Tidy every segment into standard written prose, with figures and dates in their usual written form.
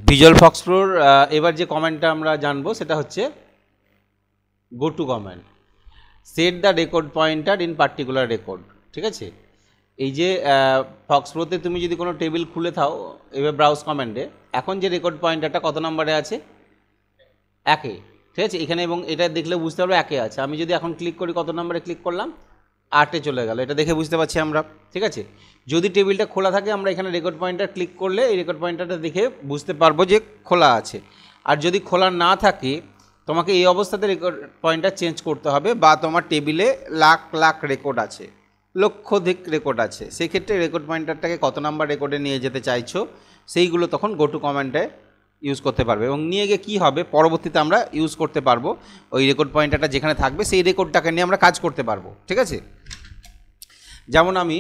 Visual ফক্সপ্রোর এবার যে কমেন্টটা আমরা জানবো সেটা হচ্ছে go to comment, set the record pointer in particular record. ঠিক আছে, এই যে ফক্সপ্রোতে তুমি যদি কোনো টেবিল খুলে থাও এবার ব্রাউজ কমেন্টে, এখন যে রেকর্ড পয়েন্টারটা কত নম্বরে আছে? একে। ঠিক আছে, এখানে এবং এটা দেখলে বুঝতে পারবে একে আছে। আমি যদি এখন ক্লিক করি, কত নম্বরে ক্লিক করলাম? 8-এ চলে গেল, এটা দেখে বুঝতে পারছি আমরা। ঠিক আছে, যদি টেবিলটা খোলা থাকে আমরা এখানে রেকর্ড পয়েন্টার ক্লিক করলে এই রেকর্ড পয়েন্টারটা দেখে বুঝতে পারবো যে খোলা আছে। আর যদি খোলা না থাকে তোমাকে এই অবস্থাতে রেকর্ড পয়েন্টার চেঞ্জ করতে হবে, বা তোমার টেবিলে লাখ লাখ রেকর্ড আছে, লক্ষাধিক রেকর্ড আছে, সেক্ষেত্রে রেকর্ড পয়েন্টারটাকে কত নাম্বার রেকর্ডে নিয়ে যেতে চাইছো সেইগুলো তখন গো টু কমেন্টে ইউজ করতে পারবে। এবং নিয়ে গিয়ে কী হবে, পরবর্তীতে আমরা ইউজ করতে পারবো ওই রেকর্ড পয়েন্টারটা যেখানে থাকবে সেই রেকর্ডটাকে নিয়ে আমরা কাজ করতে পারবো। ঠিক আছে, যেমন আমি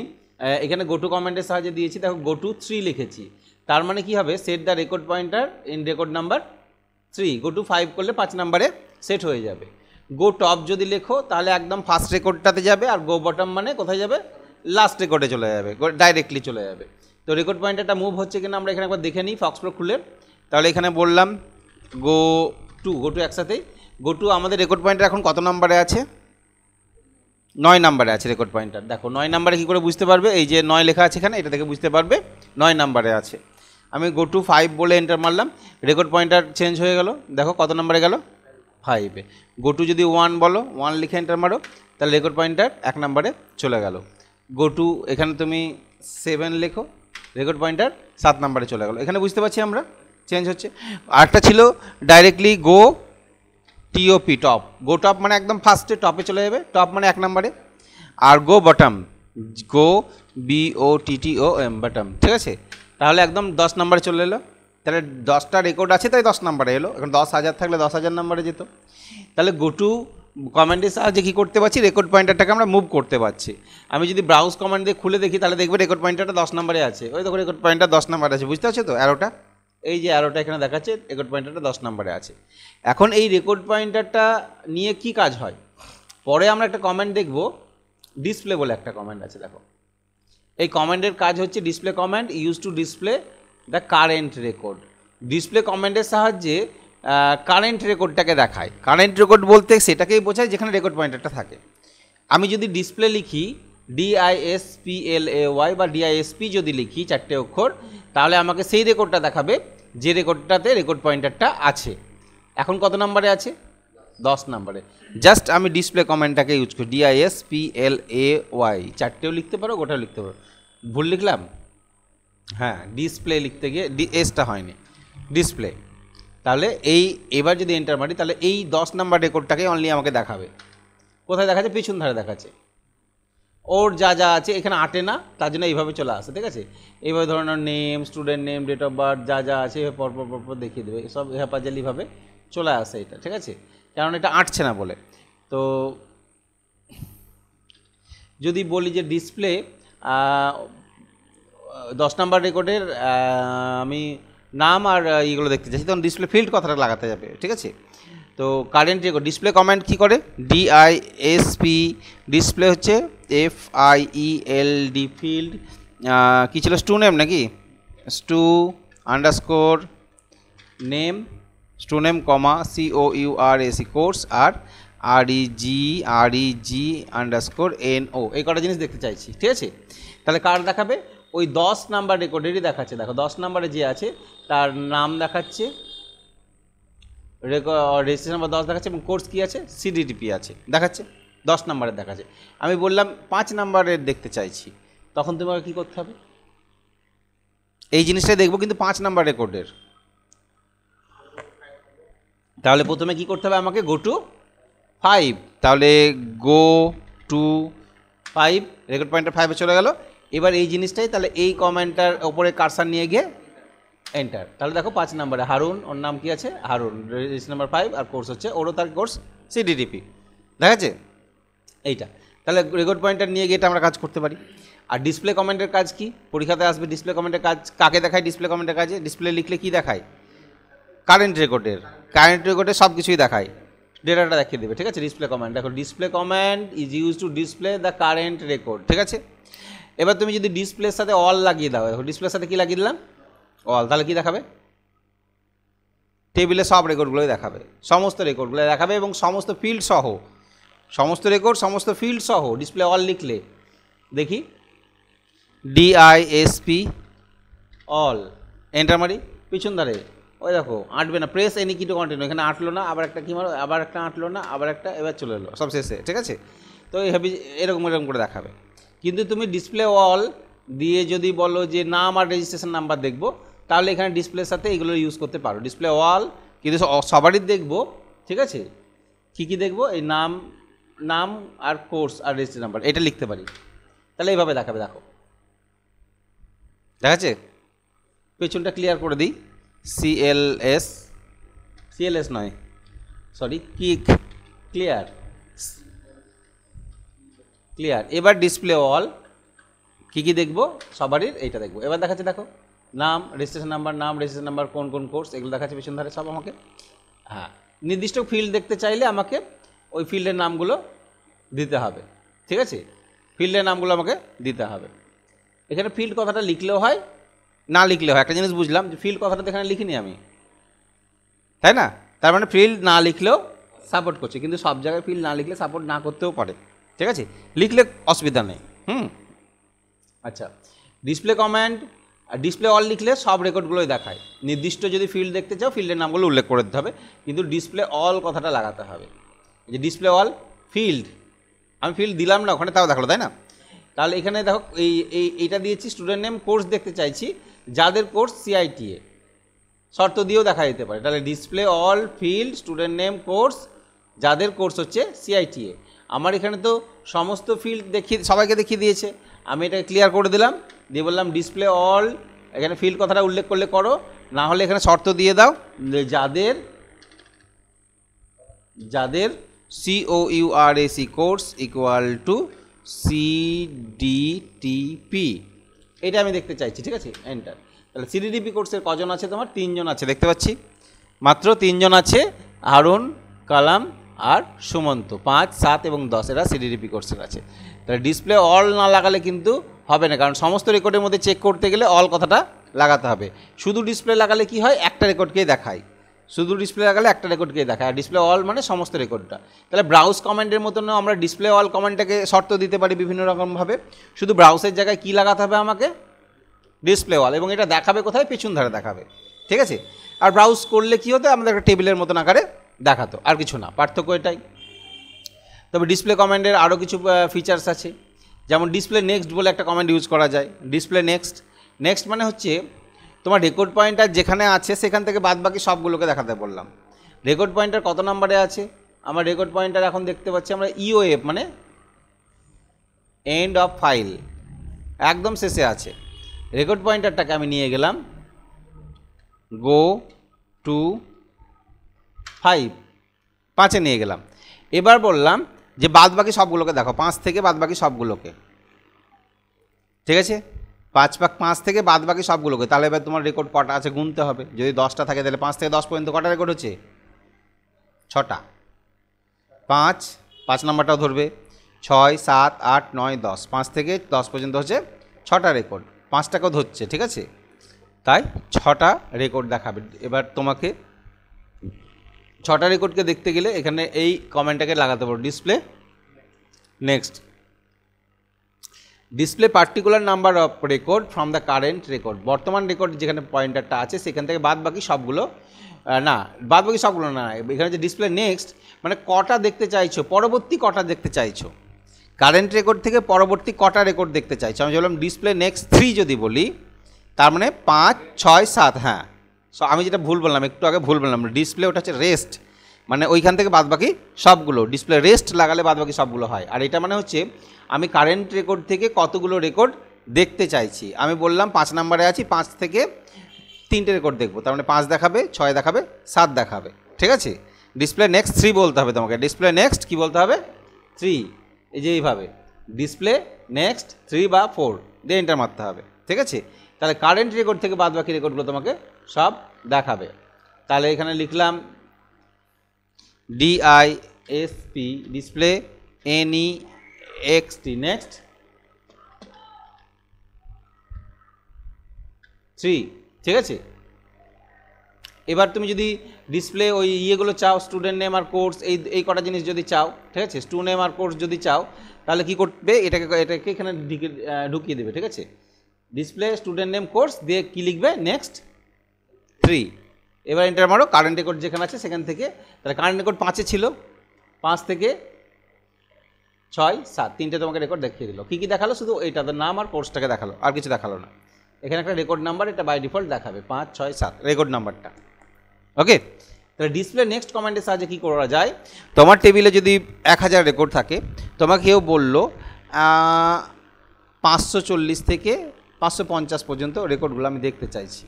এখানে গো টু কমেন্টের সাহায্যে দিয়েছি, দেখো গো টু 3 লিখেছি, তার মানে কী হবে, set the record pointer in record number 3। Go to 5 করলে 5 নাম্বারে সেট হয়ে যাবে। গো টপ যদি লেখো তাহলে একদম ফার্স্ট রেকর্ডটাতে যাবে, আর গো বটম মানে কোথায় যাবে? লাস্ট রেকর্ডে চলে যাবে, ডাইরেক্টলি চলে যাবে। তো রেকর্ড পয়েন্টারটা মুভ হচ্ছে কিনা আমরা এখানে একবার দেখে নিই ফক্সপ্রো খুলে। তাহলে এখানে বললাম গো টু একসাথেই। গো টু আমাদের রেকর্ড পয়েন্টার এখন কত নাম্বারে আছে? 9 নাম্বারে আছে রেকর্ড পয়েন্টার। দেখো 9 নাম্বারে কী করে বুঝতে পারবে? এই যে 9 লেখা আছে এখানে, এটা দেখে বুঝতে পারবে 9 নাম্বারে আছে। আমি গো টু 5 বলে এন্টার মারলাম, রেকর্ড পয়েন্টার চেঞ্জ হয়ে গেল, দেখো কত নাম্বারে গেল? 5-এ। গো টু যদি 1 বলো, 1 লিখে এন্টার মারো, তাহলে রেকর্ড পয়েন্টার 1 নাম্বারে চলে গেল। গো টু এখানে তুমি 7 লেখো, রেকর্ড পয়েন্টার 7 নাম্বারে চলে গেল। এখানে বুঝতে পারছি আমরা চেঞ্জ হচ্ছে। আরটা ছিল ডাইরেক্টলি গো টিওপি, টপ। গো টপ মানে একদম ফার্স্টে টপে চলে যাবে, টপ মানে 1 নাম্বারে। আর গো বটম, গো BOTTOM, বটম। ঠিক আছে, তাহলে একদম 10 নাম্বারে চলে এলো। তাহলে 10টা রেকর্ড আছে তাই 10 নাম্বারে এলো। এখন 10,000 থাকলে 10,000 নাম্বারে যেত। তাহলে গো টু কমান্ডের সাহায্যে কী করতে পারছি? রেকর্ড পয়েন্টারটাকে আমরা মুভ করতে পারছি। আমি যদি ব্রাউজ কমান্ড দিয়ে খুলে দেখি তাহলে দেখবে রেকর্ড পয়েন্টারটা 10 নাম্বারে আছে। ওই দেখো রেকর্ড পয়েন্টার 10 নাম্বারে আছে, বুঝতে পারছো তো? অ্যারোটা, এই যে অ্যারোটা এখানে দেখাচ্ছে রেকর্ড পয়েন্টারটা 10 নাম্বারে আছে। এখন এই রেকর্ড পয়েন্টারটা নিয়ে কি কাজ হয় পরে আমরা একটা কমেন্ট দেখব, ডিসপ্লে বলে একটা কমেন্ট আছে। দেখো এই কমেন্টের কাজ হচ্ছে display comment use to display the current record. Display কমেন্টের সাহায্যে কারেন্ট রেকর্ডটাকে দেখায়। কারেন্ট রেকর্ড বলতে সেটাকেই বোঝায় যেখানে রেকর্ড পয়েন্টারটা থাকে। আমি যদি ডিসপ্লে লিখি DISPLAY বা DISP যদি লিখি 4টে অক্ষর, তাহলে আমাকে সেই রেকর্ডটা দেখাবে যে রেকর্ডটাতে রেকর্ড পয়েন্টারটা আছে। এখন কত নাম্বারে আছে? 10 নাম্বারে। জাস্ট আমি ডিসপ্লে কমেন্টটাকে ইউজ করি, DISPLAY, 4টেও লিখতে পারো, গোটাও লিখতে পারো। ভুল লিখলাম? হ্যাঁ, ডিসপ্লে লিখতে গিয়ে এসটা হয়নি, ডিসপ্লে। তাহলে এবার যদি এন্টার মারি তাহলে এই 10 নাম্বার রেকর্ডটাকে অনলি আমাকে দেখাবে। কোথায় দেখাচ্ছে? পিছন ধারে দেখাচ্ছে। ওর যা যা আছে এখানে আটে না, তার জন্য এইভাবে চলে আসে। ঠিক আছে, এইভাবে ধরনের name, student name, date of birth যা যা আছে এভাবে পরপর দেখিয়ে দেবে, সব হ্যাপাজালিভাবে চলে আসে এটা। ঠিক আছে, কারণ এটা আটছে না বলে। তো যদি বলি যে ডিসপ্লে 10 নাম্বার রেকর্ডের আমি নাম আর এইগুলো দেখতে চাইছি, তখন ডিসপ্লে ফিল্ড কথাটা লাগাতে যাবে। ঠিক আছে, তো কারেন্ট রেকর্ড ডিসপ্লে কমেন্ট কী করে? DISP, ডিসপ্লে হচ্ছে FIELD, ফিল্ড কী ছিল? স্টু নেম নাকি? Stu underscore name, stu name comma COURS, course, আর REG আন্ডারস্কোর NO, এই কটা জিনিস দেখতে চাইছি। ঠিক আছে, তাহলে কার দেখাবে? ওই 10 নাম্বার রেকর্ডেরই দেখাচ্ছে। দেখো 10 নাম্বারে যে আছে তার নাম দেখাচ্ছে, রেজিস্ট্রেশন নাম্বার 10 দেখাচ্ছে, এবং কোর্স কী আছে? CDTP আছে, দেখাচ্ছে 10 নাম্বারের দেখাচ্ছে। আমি বললাম 5 নাম্বারের দেখতে চাইছি, তখন তোমাকে কী করতে হবে? এই জিনিসটাই দেখবো কিন্তু 5 নাম্বার রেকর্ডের। তাহলে প্রথমে কি করতে হবে আমাকে? Go to 5। তাহলে গো টু 5, রেকর্ড পয়েন্টার 5-এ চলে গেল। এবার এই জিনিসটাই তাহলে এই কমেন্টটার ওপরে কারসার নিয়ে গিয়ে এন্টার। তাহলে দেখো 5 নাম্বারে হারুন, ওর নাম কি আছে? হারুন, রেজিস্ট্রেশন নাম্বার 5, আর কোর্স হচ্ছে ওরও তার কোর্স CDTP, দেখাচ্ছে এইটা। তাহলে রেকর্ড পয়েন্টার নিয়ে গিয়ে এটা আমরা কাজ করতে পারি। আর ডিসপ্লে কমেন্টের কাজ কি? পরীক্ষাতে আসবে ডিসপ্লে কমেন্টের কাজ কাকে দেখায়? ডিসপ্লে কমেন্টের কাজে ডিসপ্লে লিখলে কি দেখায়? কারেন্ট রেকর্ডের সব কিছুই দেখায়, ডেটাটা দেখিয়ে দেবে। ঠিক আছে, ডিসপ্লে কমেন্ট। দেখো display comment is use to display the current record. ঠিক আছে, এবার তুমি যদি ডিসপ্লের সাথে অল লাগিয়ে দাও, দেখো ডিসপ্লের সাথে কি লাগিয়ে দিলাম? অল, তাহলে কি দেখাবে? টেবিলে সব রেকর্ডগুলোই দেখাবে, সমস্ত রেকর্ডগুলো দেখাবে এবং সমস্ত ফিল্ড সহ, সমস্ত রেকর্ড সমস্ত ফিল্ড সহ ডিসপ্লে অল লিখলে দেখি DISP অল এন্টার মারি, পিছন ধারে ওই দেখো আঁটবে না, প্রেস এনি কি টু কন্টিনিউ, এখানে আঁটলো না, আবার একটা কি মারো, আবার একটা আঁটলো না, আবার একটা, এবার চলে এলো সব শেষে, ঠিক আছে। তো এইভাবে এরকম এরকম করে দেখাবে। কিন্তু তুমি ডিসপ্লে অল দিয়ে যদি বলো যে নাম আর রেজিস্ট্রেশন নাম্বার দেখবো, তাহলে এখানে ডিসপ্লের সাথে এগুলো ইউজ করতে পারো। ডিসপ্লে অল কিন্তু সবারই দেখবো, ঠিক আছে। কী কী দেখবো, এই নাম নাম আর কোর্স আর রেজিস্ট্রেশন নাম্বার এটা লিখতে পারি, তাহলে এইভাবে দেখাবে। দেখো দেখাচ্ছে, পেছনটা ক্লিয়ার করে দিই, CLS নয় সরি, কিক ক্লিয়ার। এবার ডিসপ্লে অল কী কী দেখবো, সবারই এইটা দেখবো। এবার দেখাচ্ছে দেখো নাম রেজিস্ট্রেশন নাম্বার কোন কোন কোর্স এগুলো দেখাচ্ছে পেছন ধারে সব আমাকে। হ্যাঁ, নির্দিষ্ট ফিল্ড দেখতে চাইলে আমাকে ওই ফিল্ডের নামগুলো দিতে হবে, ঠিক আছে। ফিল্ডের নামগুলো আমাকে দিতে হবে। এখানে ফিল্ড কথাটা লিখলেও হয়, না লিখলেও হয়। একটা জিনিস বুঝলাম যে ফিল্ড কথাটা তো এখানে লিখিনি আমি, তাই না? তার মানে ফিল্ড না লিখলেও সাপোর্ট করছে, কিন্তু সব জায়গায় ফিল্ড না লিখলে সাপোর্ট না করতেও পারে, ঠিক আছে। লিখলে অসুবিধা নেই। আচ্ছা, ডিসপ্লে কমান্ড আর ডিসপ্লে অল লিখলে সব রেকর্ডগুলোই দেখায়। নির্দিষ্ট যদি ফিল্ড দেখতে চাও ফিল্ডের নামগুলো উল্লেখ করে দিতে হবে, কিন্তু ডিসপ্লে অল কথাটা লাগাতে হবে। যে ডিসপ্লে অল ফিল্ড, আমি ফিল্ড দিলাম না ওখানে, তাও দেখালো, তাই না? তাহলে এখানে দেখো এইটা দিয়েছি স্টুডেন্ট নেম কোর্স দেখতে চাইছি, যাদের কোর্স CITA, শর্ত দিয়েও দেখা যেতে পারে। তাহলে display all field student name course, যাদের কোর্স হচ্ছে CITA। আমার এখানে তো সমস্ত ফিল্ড সবাইকে দেখিয়ে দিয়েছে, আমি এটাকে ক্লিয়ার করে দিলাম, দিয়ে বললাম ডিসপ্লে অল, এখানে ফিল্ড কথাটা উল্লেখ করলে করো, না হলে এখানে শর্ত দিয়ে দাও যাদের COURAC course equal two CDTP, এটা আমি দেখতে চাইছি, ঠিক আছে। এন্টার। তাহলে CDTP কোর্সের কজন আছে তোমার? 3 জন আছে, দেখতে পাচ্ছি মাত্র 3 জন আছে, হারুন, কালাম আর সুমন্ত। 5, 7 এবং 10 এরা CDTP কোর্সের আছে। তাহলে ডিসপ্লে অল না লাগালে কিন্তু হবে না, কারণ সমস্ত রেকর্ডের মধ্যে চেক করতে গেলে অল কথাটা লাগাতে হবে। শুধু ডিসপ্লে লাগালে কি হয়, একটা রেকর্ডকেই দেখায়, শুধু ডিসপ্লে লাগালে একটা রেকর্ডকেই দেখায়, আর ডিসপ্লে অল মানে সমস্ত রেকর্ডটা। তাহলে ব্রাউজ কমান্ডের মতনও আমরা ডিসপ্লে অল কমান্ডটাকে শর্ত দিতে পারি বিভিন্ন রকমভাবে। শুধু ব্রাউজের জায়গায় কি লাগাতে হবে আমাকে, ডিসপ্লে অল, এবং এটা দেখাবে কোথায়, পেছন ধারে দেখাবে, ঠিক আছে। আর ব্রাউজ করলে কি হতো, আমাদের একটা টেবিলের মতন আকারে দেখাতো, আর কিছু না, পার্থক্য এটাই। তবে ডিসপ্লে কমান্ডের আরও কিছু ফিচার্স আছে, যেমন ডিসপ্লে নেক্সট বলে একটা কমান্ড ইউজ করা যায়। ডিসপ্লে নেক্সট মানে হচ্ছে তোমার রেকর্ড পয়েন্টার যেখানে আছে সেখান থেকে বাদ বাকি সবগুলোকে দেখাতে বললাম। রেকর্ড পয়েন্টার কত নম্বরে আছে, আমার রেকর্ড পয়েন্টার এখন দেখতে পাচ্ছি আমরা EOF মানে এন্ড অফ ফাইল, একদম শেষে আছে। রেকর্ড পয়েন্টারটাকে আমি নিয়ে গেলাম গো টু 5 নিয়ে গেলাম। এবার বললাম যে বাদ বাকি সবগুলোকে দেখো, 5 থেকে বাদ বাকি সবগুলোকে, ঠিক আছে। 5 থেকে বাদ বাকি সবগুলোকে, তাহলে এবার তোমার রেকর্ড কটা আছে গুনতে হবে। যদি 10টা থাকে তাহলে 5 থেকে 10 পর্যন্ত কটা রেকর্ড হচ্ছে, 6টা। 5 নাম্বারটাও ধরবে, 6, 7, 8, 9, 10, 5 থেকে 10 পর্যন্ত হচ্ছে 6টা রেকর্ড, 5টাকেও ধরছে, ঠিক আছে। তাই 6টা রেকর্ড দেখাবে। এবার তোমাকে 6টা রেকর্ডকে দেখতে গেলে এখানে এই কমেন্টটাকে লাগাতে পারো, display next, display particular number of record from the current record. বর্তমান রেকর্ড যেখানে পয়েন্টারটা আছে সেখান থেকে বাদ বাকি সবগুলো না, এখানে যে ডিসপ্লে নেক্সট মানে কটা দেখতে চাইছো, পরবর্তী কটা দেখতে চাইছো, কারেন্ট রেকর্ড থেকে পরবর্তী কটা রেকর্ড দেখতে চাইছো। আমি বললাম ডিসপ্লে নেক্সট 3 যদি বলি, তার মানে 5, 6, 7। হ্যাঁ, সো আমি যেটা ভুল বললাম, একটু আগে ভুল বললাম, ডিসপ্লে ওটা হচ্ছে রেস্ট, মানে ওইখান থেকে বাদ বাকি সবগুলো, ডিসপ্লে রেস্ট লাগালে বাদ বাকি সবগুলো হয়। আর এটা মানে হচ্ছে আমি কারেন্ট রেকর্ড থেকে কতগুলো রেকর্ড দেখতে চাইছি। আমি বললাম 5 নম্বরে আছি, 5 থেকে 3টে রেকর্ড দেখবো, তার মানে 5 দেখাবে, 6 দেখাবে, 7 দেখাবে, ঠিক আছে। ডিসপ্লে নেক্সট 3 বলতে হবে তোমাকে, ডিসপ্লে নেক্সট কি বলতে হবে, 3, এই যে এইভাবে ডিসপ্লে নেক্সট 3 বা 4 দিয়ে এন্টার মারতে হবে, ঠিক আছে। তাহলে কারেন্ট রেকর্ড থেকে বাদ বাকি রেকর্ডগুলো তোমাকে সব দেখাবে। তাহলে এখানে লিখলাম DISP ডিসপ্লে NEXT নেক্সট 3, ঠিক আছে। এবার তুমি যদি ডিসপ্লে ওই ইয়েগুলো চাও, স্টুডেন্ট নেম আর কোর্স, এই কটা জিনিস যদি চাও, ঠিক আছে, স্টুডেন্ট নেম আর কোর্স যদি চাও, তাহলে কী করবে, এটাকে এখানে ঢুকিয়ে দেবে, ঠিক আছে, ডিসপ্লে স্টুডেন্ট নেম কোর্স দিয়ে কী লিখবে, নেক্সট 3। এবার এন্টার মারো, কারেন্ট রেকর্ড যেখানে আছে সেখান থেকে, তাহলে কারেন্ট রেকর্ড 5-এ ছিল, 5 থেকে 6, 7 তিনটে তোমাকে রেকর্ড দেখিয়ে দিল। কী কী দেখালো, শুধু এইটাদের নাম আর কোর্সটাকে দেখালো, আর কিছু দেখালো না। এখানে একটা রেকর্ড নাম্বার, এটা বাই ডিফল্ট দেখাবে 5, 6, 7 রেকর্ড নাম্বারটা। ওকে, তাহলে ডিসপ্লে নেক্সট কমান্ডের সাহায্যে কী করা যায়, তোমার টেবিলে যদি 1000 রেকর্ড থাকে, তোমাকে কেউ বললো 540 থেকে 550 পর্যন্ত রেকর্ডগুলো আমি দেখতে চাইছি,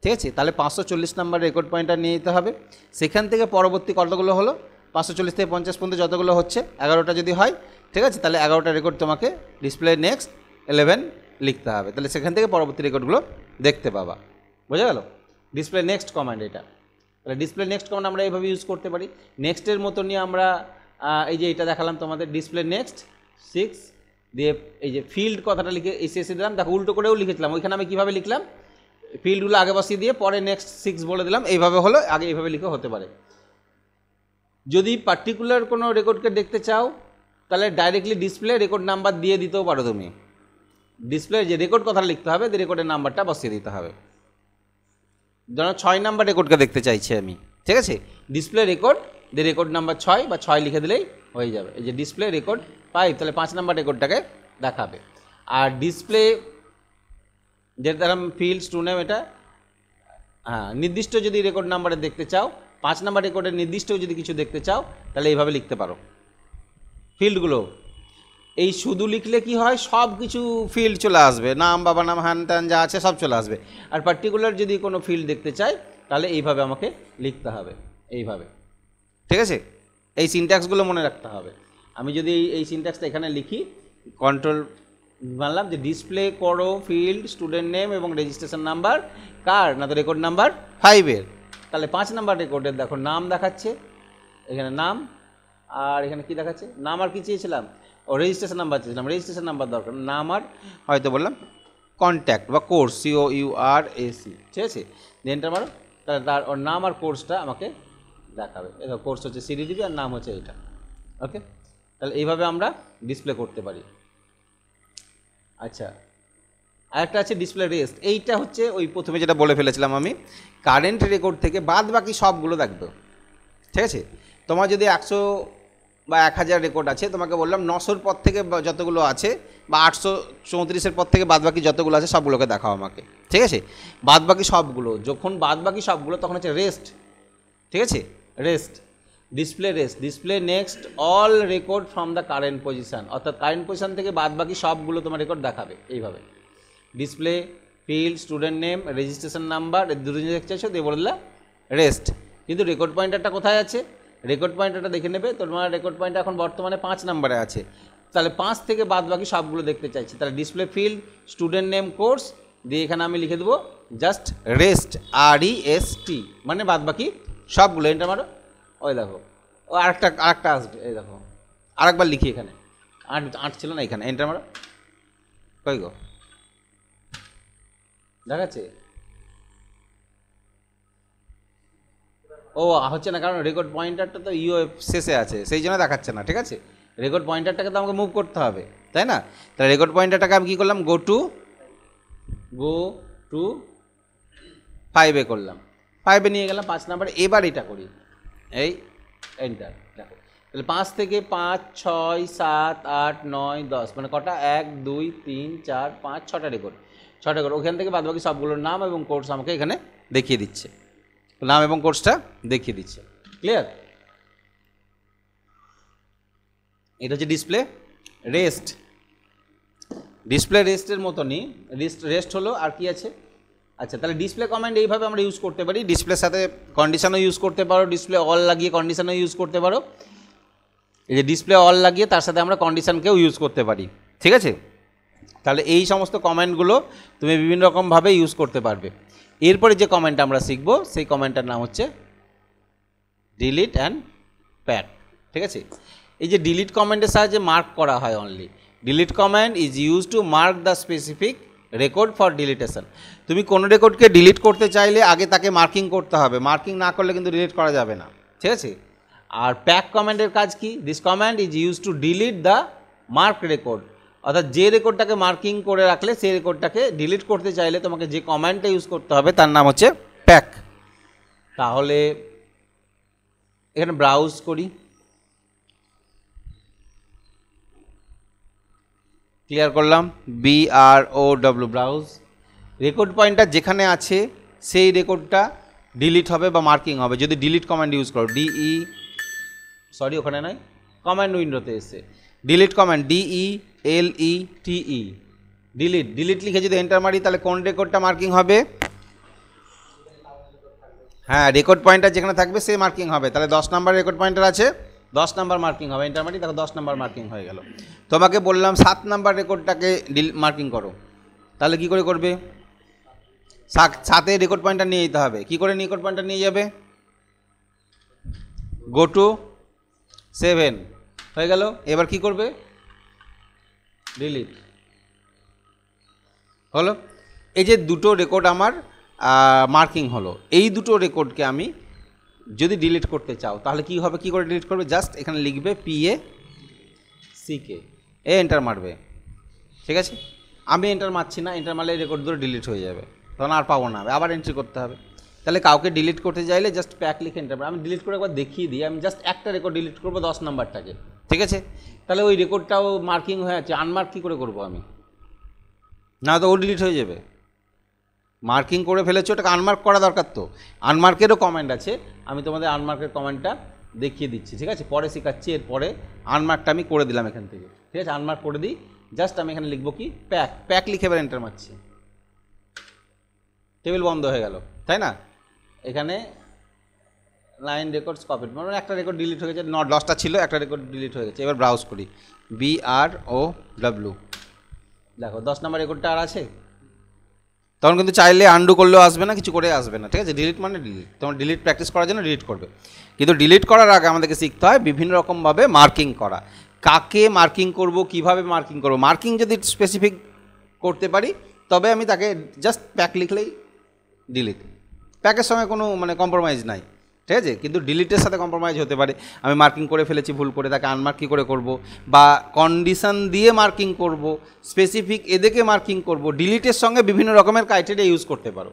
ঠিক আছে, তাহলে 540 নাম্বার রেকর্ড পয়েন্টার নিয়ে যেতে হবে। সেখান থেকে পরবর্তী কতগুলো হলো, 540 থেকে 50 পর্যন্ত যতগুলো হচ্ছে, 11টা যদি হয়, ঠিক আছে, তাহলে 11টা রেকর্ড তোমাকে ডিসপ্লে নেক্সট 11 লিখতে হবে, তাহলে সেখান থেকে পরবর্তী রেকর্ডগুলো দেখতে পাবা। বোঝা গেল ডিসপ্লে নেক্সট কমান্ড এটা। তাহলে ডিসপ্লে নেক্সট কমান্ড আমরা এইভাবে ইউজ করতে পারি। নেক্সটের মতো নিয়ে আমরা এই যে এটা দেখালাম তোমাদের, ডিসপ্লে নেক্সট 6 দিয়ে এই যে ফিল্ড কথাটা লিখে এসে দিলাম, দেখো উল্টো করেও লিখেছিলাম, ওইখানে আমি কীভাবে লিখলাম, ফিল্ডগুলো আগে বসিয়ে দিয়ে পরে নেক্সট 6 বলে দিলাম, এইভাবে হলো, আগে এইভাবে লিখে হতে পারে। যদি পার্টিকুলার কোনো রেকর্ডকে দেখতে চাও, তাহলে ডাইরেক্টলি ডিসপ্লে রেকর্ড নাম্বার দিয়ে দিতেও পারো তুমি, ডিসপ্লে যে রেকর্ড কথাটা লিখতে হবে, রেকর্ডের নাম্বারটা বসিয়ে দিতে হবে। ধরো 6 নাম্বার রেকর্ডকে দেখতে চাইছি আমি, ঠিক আছে, ডিসপ্লে রেকর্ড দিয়ে রেকর্ড নাম্বার 6 বা 6 লিখে দিলেই হয়ে যাবে। এই যে ডিসপ্লে রেকর্ড 5, তাহলে 5 নাম্বার রেকর্ডটাকে দেখাবে। আর ডিসপ্লে যেটা দেখলাম ফিল্ড স্টুডেন্ট, এটা হ্যাঁ নির্দিষ্ট যদি রেকর্ড নাম্বারে দেখতে চাও, 5 নাম্বার রেকর্ডের নির্দিষ্ট যদি কিছু দেখতে চাও, তাহলে এইভাবে লিখতে পারো ফিল্ডগুলো। এই শুধু লিখলে কি হয়, সব কিছু ফিল্ড চলে আসবে, নাম, বাবা নাম, হ্যান ত্যান যা আছে সব চলে আসবে। আর পার্টিকুলার যদি কোনো ফিল্ড দেখতে চাই, তাহলে এইভাবে আমাকে লিখতে হবে, এইভাবে, ঠিক আছে, এই সিনট্যাক্সগুলো মনে রাখতে হবে। আমি যদি এই সিনট্যাক্সটা এখানে লিখি, কন্ট্রোল মানলাম যে ডিসপ্লে করো ফিল্ড স্টুডেন্ট নেম এবং রেজিস্ট্রেশন নাম্বার, কার না, তো রেকর্ড নাম্বার 5-এর, তাহলে 5 নাম্বার রেকর্ডের দেখো নাম দেখাচ্ছে, এখানে নাম, আর এখানে কি দেখাচ্ছে, নাম আর কি চেয়েছিলাম, ও রেজিস্ট্রেশন নাম্বার চেয়েছিলাম, রেজিস্ট্রেশন নাম্বার দরকার, নাম আর হয়তো বললাম কন্ট্যাক্ট বা কোর্স, COURAC, ঠিক আছে, এন্টার মারো, তাহলে তার ওর নাম আর কোর্সটা আমাকে দেখাবে। এটা কোর্স হচ্ছে CDDB আর নাম হচ্ছে এইটা। ওকে, তাহলে এইভাবে আমরা ডিসপ্লে করতে পারি। আচ্ছা, আরেকটা আছে ডিসপ্লে রেস্ট, এইটা হচ্ছে ওই প্রথমে যেটা বলে ফেলেছিলাম আমি, কারেন্ট রেকর্ড থেকে বাদ বাকি সবগুলো দেখবে, ঠিক আছে। তোমার যদি 100 বা 1000 রেকর্ড আছে, তোমাকে বললাম 900-র পর থেকে যতগুলো আছে বা 834-এর পর থেকে বাদ বাকি যতগুলো আছে সবগুলোকে দেখাও আমাকে, ঠিক আছে, বাদ বাকি সবগুলো, যখন বাদ বাকি সবগুলো তখন হচ্ছে রেস্ট, ঠিক আছে, rest, display rest, display next all record from the current position, অর্থাৎ কারেন্ট পজিশান থেকে বাদ বাকি সবগুলো তোমার রেকর্ড দেখাবে এইভাবে। Display field student name registration number, দুটো জিনিস দেখতে চাইছো দিয়ে বললা রেস্ট, কিন্তু রেকর্ড পয়েন্টারটা কোথায় আছে, রেকর্ড পয়েন্টারটা দেখে নেবে, তোমার রেকর্ড পয়েন্টার এখন বর্তমানে 5 নাম্বারে আছে, তাহলে 5 থেকে বাদ বাকি সবগুলো দেখতে চাইছি, তাহলে display field student name course দিয়ে এখানে আমি লিখে দেবো জাস্ট রেস্ট, REST, মানে বাদ বাকি সবগুলো, এন্টার মারো, ওই দেখো ও আরেকটা আসবে, এই দেখো আরেকবার লিখি এখানে, 8 ছিল না এখানে, এন্টার মারো, কই গো দেখাচ্ছে, ও হচ্ছে না, কারণ রেকর্ড পয়েন্টারটা তো শেষে আছে সেই জন্য দেখাচ্ছে না, ঠিক আছে, রেকর্ড পয়েন্টারটাকে তো আমাকে মুভ করতে হবে, তাই না, তাহলে রেকর্ড পয়েন্টারটাকে আমি কী করলাম, গো টু 5-এ করলাম, 5-এ নিয়ে গেলাম 5 নাম্বারে। এবার এটা করি, এই এন্টার, দেখো তাহলে 5 থেকে 5, 6, 7, 8, 9, 10, মানে কটা, 1, 2, 3, 4, 5, 6টা রেকর্ড, 6টা রেকর্ড, ওখান থেকে বাদ বাকি সবগুলোর নাম এবং কোর্স আমাকে এখানে দেখিয়ে দিচ্ছে, নাম এবং কোর্সটা দেখিয়ে দিচ্ছে, ক্লিয়ার। এটা হচ্ছে ডিসপ্লে রেস্ট। ডিসপ্লে রেস্টের মতনই রেস্ট হলো, আর কি আছে, আচ্ছা, তাহলে ডিসপ্লে কমান্ড এইভাবে আমরা ইউজ করতে পারি, ডিসপ্লের সাথে কন্ডিশনও ইউজ করতে পারো, ডিসপ্লে অল লাগিয়ে কন্ডিশনও ইউজ করতে পারো, এই যে ডিসপ্লে অল লাগিয়ে তার সাথে আমরা কন্ডিশনকেও ইউজ করতে পারি, ঠিক আছে। তাহলে এই সমস্ত কমেন্টগুলো তুমি বিভিন্ন রকমভাবে ইউজ করতে পারবে। এরপরে যে কমেন্ট আমরা শিখব সেই কমেন্টটার নাম হচ্ছে ডিলিট অ্যান্ড প্যাড, ঠিক আছে। এই যে ডিলিট কমেন্টের সাহায্যে মার্ক করা হয় only, delete comment is use to mark the specific record for ডিলিটেশন। তুমি কোনো রেকর্ডকে ডিলিট করতে চাইলে আগে তাকে মার্কিং করতে হবে, মার্কিং না করলে কিন্তু ডিলিট করা যাবে না, ঠিক আছে। আর প্যাক কমান্ডের কাজ কি? This command is use to delete the mark record, অর্থাৎ যে রেকর্ডটাকে মার্কিং করে রাখলে সেই রেকর্ডটাকে ডিলিট করতে চাইলে তোমাকে যে কমান্ডটা ইউজ করতে হবে তার নাম হচ্ছে প্যাক। তাহলে এখানে ব্রাউজ করি, ক্লিয়ার করলাম, BROW ব্রাউজ। রেকর্ড পয়েন্টার যেখানে আছে সেই রেকর্ডটা ডিলিট হবে বা মার্কিং হবে যদি ডিলিট কমান্ড ইউজ করো। ওখানে নয়, কমান্ড উইন্ডোতে এসে ডিলিট কমান্ড DELETE, ডিলিট লিখে যদি এন্টার মারি তাহলে কোন রেকর্ডটা মার্কিং হবে? হ্যাঁ, রেকর্ড পয়েন্টার যেখানে থাকবে সে মার্কিং হবে। তাহলে 10 নাম্বার রেকর্ড পয়েন্টার আছে, 10 নাম্বার মার্কিং হবে, এন্টার মারি, দেখো 10 নাম্বার মার্কিং হয়ে গেল। তোমাকে বললাম 7 নাম্বার রেকর্ডটাকে মার্কিং করো, তাহলে কি করে করবে? 7-এ রেকর্ড পয়েন্টার নিয়ে যেতে হবে। কি করে রেকর্ড পয়েন্টার নিয়ে যাবে? গো টু 7 হয়ে গেল। এবার কি করবে? ডিলিট হলো। এই যে দুটো রেকর্ড আমার মার্কিং হলো, এই দুটো রেকর্ডকে আমি যদি ডিলিট করতে চাও তাহলে কি হবে? কি করে ডিলিট করবে? জাস্ট এখানে লিখবে PACK, এন্টার মারবে, ঠিক আছে। আমি এন্টার মারছি না, এন্টার মারলে রেকর্ড দুটো ডিলিট হয়ে যাবে, তখন আর পাবো না, আবার এন্ট্রি করতে হবে। তাহলে কাউকে ডিলিট করতে চাইলে জাস্ট প্যাক লিখে এন্টার মারবে। আমি ডিলিট করে একবার দেখিয়ে দিই, আমি জাস্ট একটা রেকর্ড ডিলিট করবো 10 নাম্বারটাকে, ঠিক আছে। তাহলে ওই রেকর্ডটাও মার্কিং হয়ে আছে, আনমার্ক কী করে করবো আমি? না তো ও ডিলিট হয়ে যাবে। মার্কিং করে ফেলেছো, ওটাকে আনমার্ক করা দরকার। তো আনমার্কেরও কমেন্ট আছে, আমি তোমাদের আনমার্কের কমেন্টটা দেখিয়ে দিচ্ছি, ঠিক আছে, পরে শেখাচ্ছি। এরপরে আনমার্কটা আমি করে দিলাম এখান থেকে, ঠিক আছে, আনমার্ক করে দিই। জাস্ট আমি এখানে লিখবো কি? প্যাক লিখে এবার এন্টার মারছি, টেবিল বন্ধ হয়ে গেল, তাই না? এখানে লাইন রেকর্ডস কপি, মানে একটা রেকর্ড ডিলিট হয়ে গেছে, 10টা ছিল, একটা রেকর্ড ডিলিট হয়ে গেছে। এবার ব্রাউজ করি, BROW, দেখো 10 নাম্বার রেকর্ডটা আর আছে। তখন কিন্তু চাইলে আন্ডু করলেও আসবে না, কিছু করে আসবে না, ঠিক আছে। ডিলিট মানে ডিলিট, তোমার ডিলিট প্র্যাকটিস করার জন্য ডিলিট করবে। কিন্তু ডিলিট করার আগে আমাদেরকে শিখতে হয় বিভিন্ন রকমভাবে মার্কিং করা। কাকে মার্কিং করব, কিভাবে মার্কিং করব। মার্কিং যদি স্পেসিফিক করতে পারি তবে আমি তাকে জাস্ট প্যাক লিখলেই ডিলিট, প্যাকের সঙ্গে কোনো মানে কম্প্রোমাইজ নাই, ঠিক আছে। কিন্তু ডিলিটের সাথে কম্প্রোমাইজ হতে পারে। আমি মার্কিং করে ফেলেছি ভুল করে, তাকে আনমার্ক কী করে করব, বা কন্ডিশন দিয়ে মার্কিং করব, স্পেসিফিক এদেরকে মার্কিং করব। ডিলিটের সঙ্গে বিভিন্ন রকমের ক্রাইটেরিয়া ইউজ করতে পারো।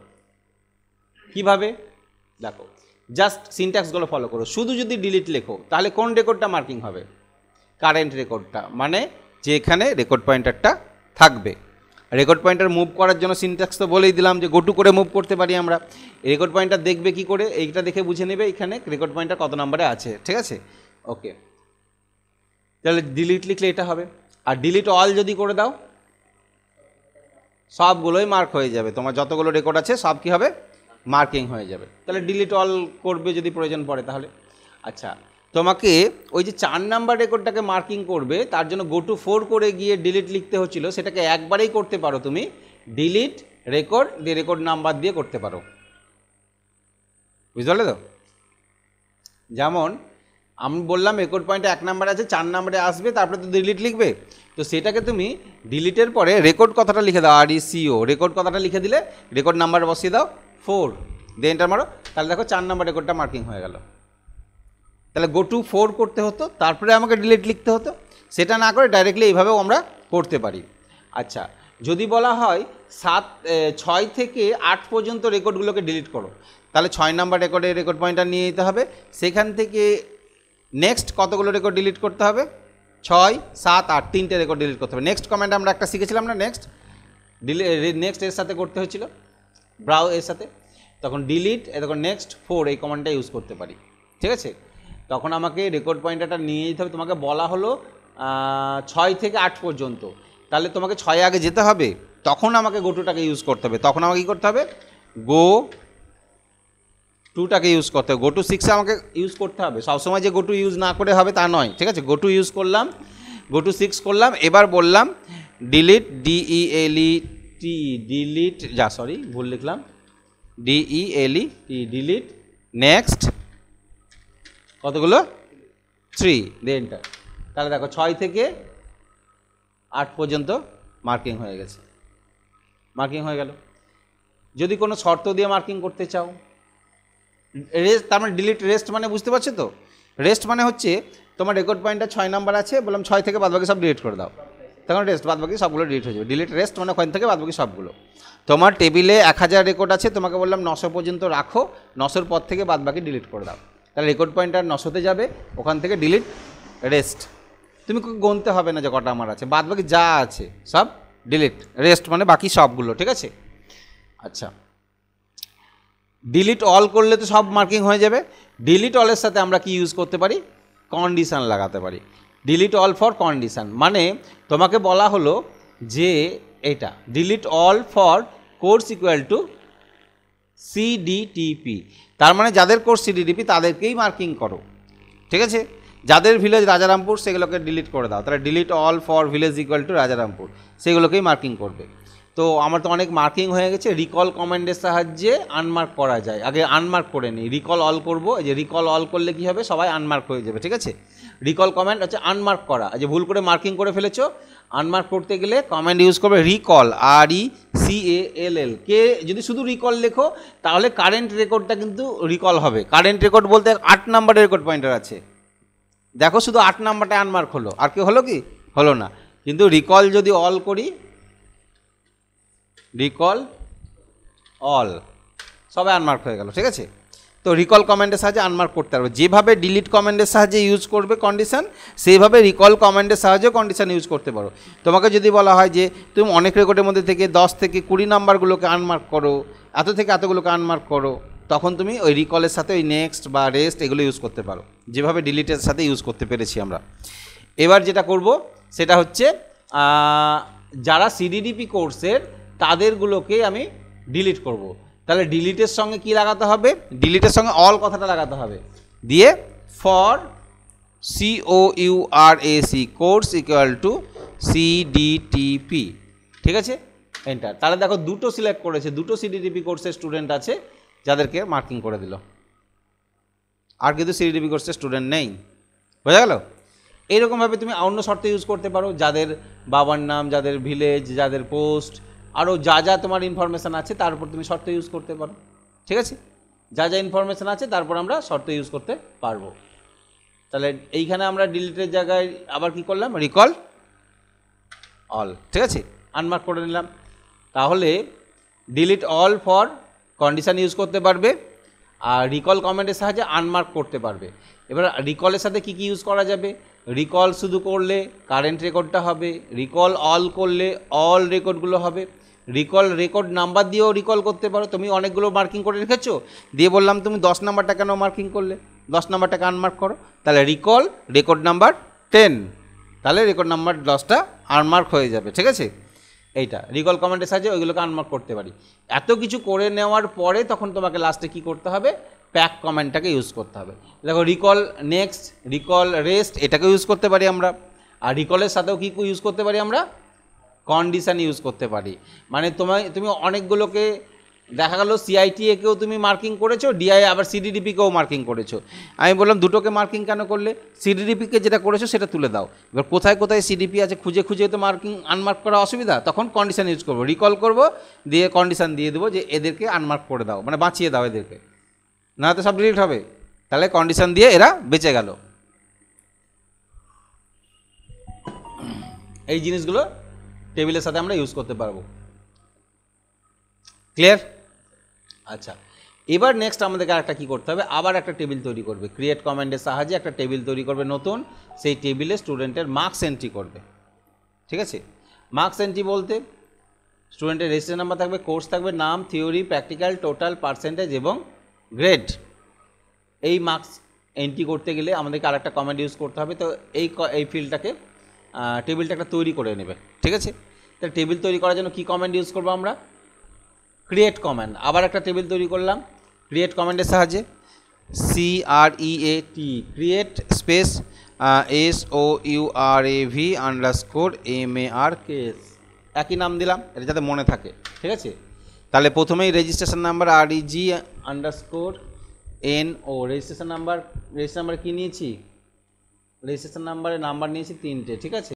কিভাবে? দেখো, জাস্ট সিনট্যাক্সগুলো ফলো করো। শুধু যদি ডিলিট লেখো তাহলে কোন রেকর্ডটা মার্কিং হবে? কারেন্ট রেকর্ডটা, মানে যে এখানে রেকর্ড পয়েন্টারটা থাকবে। রেকর্ড পয়েন্টার মুভ করার জন্য সিনট্যাক্স তো বলেই দিলাম যে গোটু করে মুভ করতে পারি আমরা। রেকর্ড পয়েন্টার দেখবে কি করে? এইটা দেখে বুঝে নেবে এখানে রেকর্ড পয়েন্টার কত নম্বরে আছে, ঠিক আছে। ওকে, তাহলে ডিলিট লিখলে এটা হবে। আর ডিলিট অল যদি করে দাও সবগুলোই মার্ক হয়ে যাবে, তোমার যতগুলো রেকর্ড আছে সব কী হবে? মার্কিং হয়ে যাবে। তাহলে ডিলিট অল করবে যদি প্রয়োজন পড়ে তাহলে। আচ্ছা, তোমাকে ওই যে 4 নাম্বার রেকর্ডটাকে মার্কিং করবে তার জন্য গো টু 4 করে গিয়ে ডিলিট লিখতে হচ্ছিল, সেটাকে একবারেই করতে পারো তুমি। ডিলিট রেকর্ড দিয়ে রেকর্ড নাম্বার দিয়ে করতে পারো, বুঝতে পারলে তো? যেমন আমি বললাম রেকর্ড পয়েন্টে 1 নাম্বার আছে, 4 নাম্বারে আসবে, তারপরে তো ডিলিট লিখবে। তো সেটাকে তুমি ডিলিটের পরে রেকর্ড কথাটা লিখে দাও, RECO, রেকর্ড কথাটা লিখে দিলে রেকর্ড নাম্বার বসিয়ে দাও 4, দিয়ে এন্টার মারো, তাহলে দেখো 4 নাম্বার রেকর্ডটা মার্কিং হয়ে গেল। তাহলে গো টু 4 করতে হতো, তারপরে আমাকে ডিলিট লিখতে হতো। সেটা না করে ডাইরেক্টলি এইভাবেও আমরা করতে পারি। আচ্ছা, যদি বলা হয় 6 থেকে 8 পর্যন্ত রেকর্ডগুলোকে ডিলিট করো, তাহলে 6 নাম্বার রেকর্ডে রেকর্ড পয়েন্টার নিয়ে যেতে হবে। সেখান থেকে নেক্সট কতগুলো রেকর্ড ডিলিট করতে হবে? 6, 7, 8, 3টে রেকর্ড ডিলিট করতে হবে। নেক্সট কমেন্ট আমরা একটা শিখেছিলাম না, নেক্সট এর সাথে করতে হয়েছিল, ব্রাউ এর সাথে। তখন ডিলিট, তখন নেক্সট 4 এই কমান্ডটা ইউজ করতে পারি, ঠিক আছে। তখন আমাকে রেকর্ড পয়েন্টারটা নিয়ে যেতে হবে। তোমাকে বলা হলো 6 থেকে 8 পর্যন্ত, তাহলে তোমাকে 6 আগে যেতে হবে, তখন আমাকে গো টুটাকে ইউজ করতে হবে। তখন আমাকে কী করতে হবে? গো টুটাকে ইউজ করতে হবে। গো টু 6 আমাকে ইউজ করতে হবে। সবসময় যে গো টু ইউজ না করে হবে তা নয়, ঠিক আছে। গো টু ইউজ করলাম, গো টু 6 করলাম, এবার বললাম ডিলিট, DELET, ডিলিট, ভুল লিখলাম, DELET, ডিলিট, নেক্সট কতগুলো? 3, দিয়ে এন্টার। তাহলে দেখো 6 থেকে 8 পর্যন্ত মার্কিং হয়ে গেছে, মার্কিং হয়ে গেল। যদি কোনো শর্ত দিয়ে মার্কিং করতে চাও, রেস্ট, তার মানে ডিলিট রেস্ট মানে বুঝতে পারছো তো? রেস্ট মানে হচ্ছে তোমার রেকর্ড পয়েন্টটা 6 নাম্বার আছে, বললাম 6 থেকে বাদবাকি সব ডিলিট করে দাও, তখন রেস্ট বাদবাকি সবগুলো ডিলিট হয়ে যাবে। ডিলিট রেস্ট মানে ওখান থেকে বাদবাকি সবগুলো। তোমার টেবিলে 1000 রেকর্ড আছে, তোমাকে বললাম 900 পর্যন্ত রাখো, 900-র পর থেকে বাদবাকি ডিলিট করে দাও, তাহলে রেকর্ড পয়েন্টার 900-তে যাবে, ওখান থেকে ডিলিট রেস্ট। তুমি গুনতে হবে না যে কটা আমার আছে, বাদবাকি যা আছে সব ডিলিট। রেস্ট মানে বাকি সবগুলো, ঠিক আছে? আচ্ছা, ডিলিট অল করলে তো সব মার্কিং হয়ে যাবে। ডিলিট অলের সাথে আমরা কি ইউজ করতে পারি? কন্ডিশান লাগাতে পারি। ডিলিট অল ফর কন্ডিশান মানে তোমাকে বলা হলো যে এটা delete all for course equal to CDTP, তার মানে যাদের কোর্স সিডিটিপি তাদেরকেই মার্কিং করো, ঠিক আছে? যাদের ভিলেজ রাজারামপুর সেগুলোকে ডিলিট করে দাও, তাহলে delete all for village equal to Rajarampur, সেগুলোকেই মার্কিং করবে। তো আমার তো অনেক মার্কিং হয়ে গেছে, রিকল কমান্ডের সাহায্যে আনমার্ক করা যায়। আগে আনমার্ক করে নিই, রিকল অল করবো। এই যে রিকল অল করলে কী হবে, সবাই আনমার্ক হয়ে যাবে, ঠিক আছে? রিকল কমান্ড হচ্ছে আনমার্ক করা, যে ভুল করে মার্কিং করে ফেলেছো, আনমার্ক করতে গেলে কমান্ড ইউজ করবে রিকল, RECALL। কে যদি শুধু রিকল লেখো তাহলে কারেন্ট রেকর্ডটা কিন্তু রিকল হবে। কারেন্ট রেকর্ড বলতে 8 নাম্বারের রেকর্ড পয়েন্টার আছে, দেখো শুধু 8 নাম্বারটা আনমার্ক হলো, আর কি হলো? কি হলো না। কিন্তু রিকল যদি অল করি, রিকল অল, সবাই আনমার্ক হয়ে গেল, ঠিক আছে? তো রিকল কমান্ডের সাহায্যে আনমার্ক করতে পারবে। যেভাবে ডিলিট কমান্ডের সাহায্যে ইউজ করবে কন্ডিশন, সেইভাবে রিকল কমান্ডের সাহায্যে কন্ডিশন ইউজ করতে পারো। তোমাকে যদি বলা হয় যে তুমি অনেক রেকর্ডের মধ্যে থেকে 10 থেকে 20 নাম্বারগুলোকে আনমার্ক করো, এত থেকে এতগুলোকে আনমার্ক করো, তখন তুমি ওই রিকলের সাথে ওই নেক্সট বা রেস্ট এগুলো ইউজ করতে পারো, যেভাবে ডিলিটের সাথে ইউজ করতে পেরেছি আমরা। এবার যেটা করব সেটা হচ্ছে যারা সিডিডিপি কোর্সের তাদেরগুলোকে আমি ডিলিট করব। তাহলে ডিলিটের সঙ্গে কি লাগাতে হবে? ডিলিটের সঙ্গে অল কথাটা লাগাতে হবে, দিয়ে for COURAC course equal two CDTP, ঠিক আছে? এন্টার। তাহলে দেখো দুটো সিলেক্ট করেছে, দুটো সিডিটিপি কোর্সের স্টুডেন্ট আছে যাদেরকে মার্কিং করে দিল, আর কিন্তু সিডিটিপি কোর্সের স্টুডেন্ট নেই। বোঝা গেল? এইরকমভাবে তুমি অন্য শর্তে ইউজ করতে পারো, যাদের বাবার নাম, যাদের ভিলেজ, যাদের পোস্ট, আরও যা যা তোমার ইনফরমেশান আছে তার উপর তুমি শর্ত ইউজ করতে পারো, ঠিক আছে? যা যা ইনফরমেশান আছে তারপর আমরা শর্ত ইউজ করতে পারবো। তাহলে এইখানে আমরা ডিলিটের জায়গায় আবার কি করলাম? রিকল অল, ঠিক আছে? আনমার্ক করে নিলাম। তাহলে delete all for condition use করতে পারবে, আর রিকল কমান্ডের সাহায্যে আনমার্ক করতে পারবে। এবার রিকলের সাথে কি কি ইউজ করা যাবে? রিকল শুধু করলে কারেন্ট রেকর্ডটা হবে, রিকল অল করলে অল রেকর্ডগুলো হবে, রিকল রেকর্ড নাম্বার দিয়েও রিকল করতে পারো। তুমি অনেকগুলো মার্কিং করে রেখেছো, দিয়ে বললাম তুমি 10 নাম্বারটা কেন মার্কিং করলে, 10 নাম্বারটাকে আনমার্ক করো, তাহলে রিকল রেকর্ড নাম্বার 10, তাহলে রেকর্ড নাম্বার 10টা আনমার্ক হয়ে যাবে, ঠিক আছে? এইটা রিকল কমান্ডের সাহায্যে ওইগুলোকে আনমার্ক করতে পারি। এত কিছু করে নেওয়ার পরে তখন তোমাকে লাস্টে কি করতে হবে? প্যাক কমান্ডটাকে ইউজ করতে হবে। দেখো রিকল নেক্সট, রিকল রেস্ট, এটাকে ইউজ করতে পারি আমরা। আর রিকলের সাথেও কি ইউজ করতে পারি আমরা? কন্ডিশান ইউজ করতে পারি। মানে তুমি অনেকগুলোকে দেখা গেল CITA-কেও তুমি মার্কিং করেছো, DI আবার CDDP-কেও মার্কিং করেছো। আমি বললাম দুটোকে মার্কিং কেন করলে? CDDP-কে যেটা করেছো সেটা তুলে দাও। এবার কোথায় কোথায় CDP আছে খুঁজে খুঁজে তো মার্কিং আনমার্ক করা অসুবিধা, তখন কন্ডিশান ইউজ করবো, রিকল করবো, দিয়ে কন্ডিশান দিয়ে দেবো যে এদেরকে আনমার্ক করে দাও, মানে বাঁচিয়ে দাও এদেরকে, না তো সব ডিলিট হবে। তাহলে কন্ডিশান দিয়ে এরা বেঁচে গেল। এই জিনিসগুলো টেবিলের সাথে আমরা ইউজ করতে পারবো। ক্লিয়ার? আচ্ছা, এবার নেক্সট আমাদেরকে আরেকটা কী করতে হবে? আবার একটা টেবিল তৈরি করবে, ক্রিয়েট কমান্ডের সাহায্যে একটা টেবিল তৈরি করবে নতুন। সেই টেবিলে স্টুডেন্টের মার্কস এন্ট্রি করবে, ঠিক আছে? মার্কস এন্ট্রি বলতে স্টুডেন্টের রেজিস্ট্রেশন নাম্বার থাকবে, কোর্স থাকবে, নাম, থিওরি, প্র্যাকটিক্যাল, টোটাল, পার্সেন্টেজ এবং গ্রেড। এই মার্কস এন্ট্রি করতে গেলে আমাদেরকে আরেকটা কমান্ড ইউজ করতে হবে। তো এই ফিল্ডটাকে টেবিলটা একটা তৈরি করে নেবে, ঠিক আছে? তাহলে টেবিল তৈরি করার জন্য কী কমান্ড ইউজ করবো আমরা? Create command. আবার একটা টেবিল তৈরি করলাম ক্রিয়েট কমান্ডের সাহায্যে, CREAT, ক্রিয়েট স্পেস SOURAV_MARKS, একই নাম দিলাম, এটা যাতে মনে থাকে, ঠিক আছে? তাহলে প্রথমেই রেজিস্ট্রেশন নাম্বার REG_NO, রেজিস্ট্রেশন নাম্বারে কী নিয়েছি? রেজিস্ট্রেশন নাম্বারে নাম্বার নিয়েছি 3টে, ঠিক আছে?